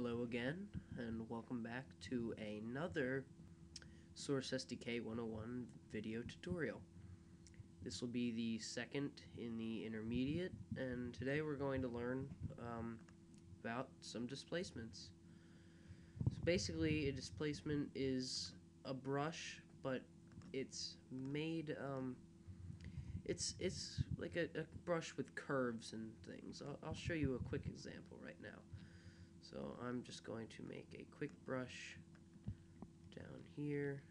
Hello again, and welcome back to another Source SDK 101 video tutorial. This will be the second in the intermediate, and today we're going to learn about some displacements. So basically, a displacement is a brush, but it's made it's like a brush with curves and things. I'll show you a quick example right now. So I'm just going to make a quick brush down here.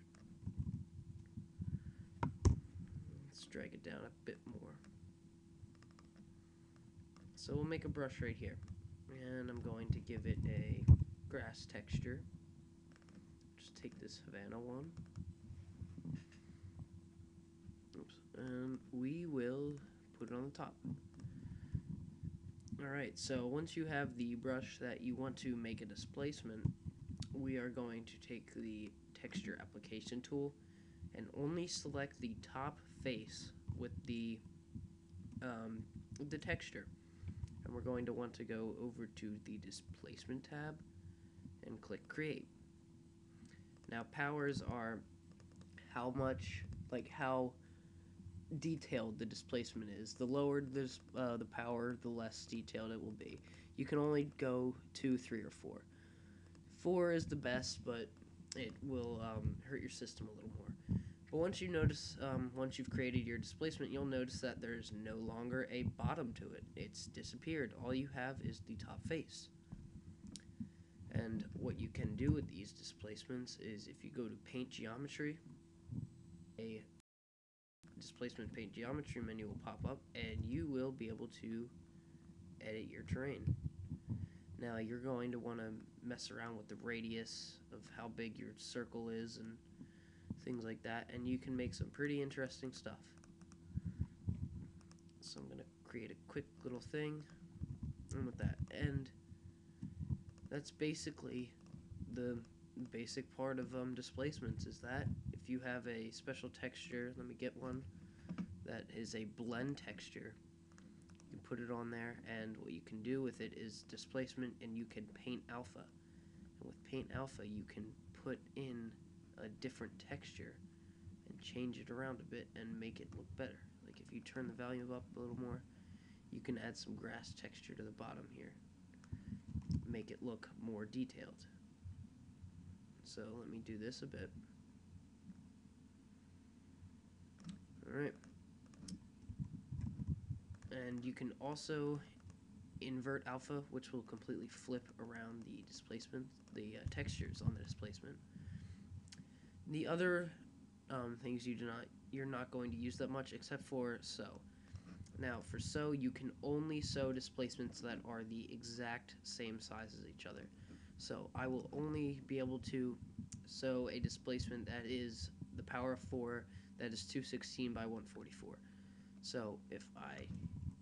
Let's drag it down a bit more. So we'll make a brush right here, and I'm going to give it a grass texture. Just take this Havana one. Oops. And we will put it on the top. Alright, so once you have the brush that you want to make a displacement, we are going to take the texture application tool and only select the top face with the texture. And we're going to want to go over to the displacement tab and click create. Now powers are how detailed the displacement is. The lower the power, the less detailed it will be. You can only go 2, 3, or 4. 4 is the best, but it will hurt your system a little more. But once you've created your displacement, you'll notice that there's no longer a bottom to it. It's disappeared. All you have is the top face. And what you can do with these displacements is, if you go to Paint Geometry, a Displacement Paint Geometry menu will pop up, and you will be able to edit your terrain. Now you're going to want to mess around with the radius of how big your circle is and things like that, and you can make some pretty interesting stuff. So I'm going to create a quick little thing with that, and that's basically the basic part of displacements. Is that if you have a special texture, let me get one that is a blend texture, you can put it on there, and what you can do with it is displacement, and you can paint alpha. And with paint alpha, you can put in a different texture and change it around a bit and make it look better. Like if you turn the volume up a little more, you can add some grass texture to the bottom here, make it look more detailed. So let me do this a bit. Alright. And you can also invert alpha, which will completely flip around the displacement, the textures on the displacement. The other things you're not going to use that much, except for sew. Now for sew, you can only sew displacements that are the exact same size as each other. So I will only be able to sew a displacement that is the power of 4, that is 216 by 144. So if I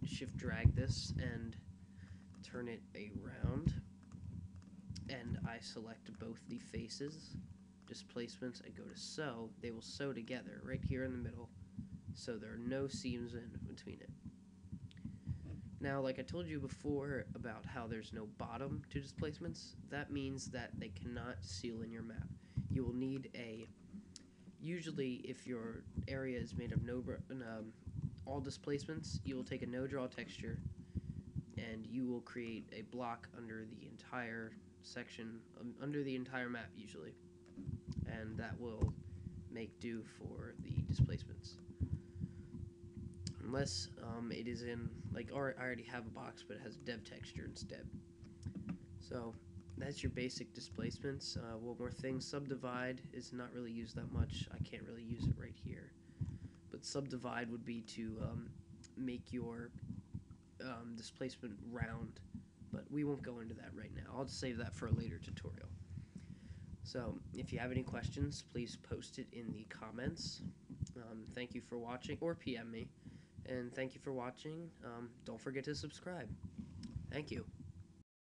shift drag this and turn it around, and I select both the faces, displacements, and go to sew, they will sew together right here in the middle, so there are no seams in between it. Now, like I told you before about how there's no bottom to displacements, that means that they cannot seal in your map. You will need usually if your area is made of all displacements, you will take a no draw texture and you will create a block under the entire section, under the entire map usually, and that will make do for the displacements. Unless it is in, like, or I already have a box but it has dev texture instead. So that's your basic displacements. One more thing, subdivide is not really used that much. I can't really use it right here. But subdivide would be to make your displacement round. But we won't go into that right now. I'll just save that for a later tutorial. So if you have any questions, please post it in the comments. Thank you for watching, or PM me. And thank you for watching. Don't forget to subscribe. Thank you.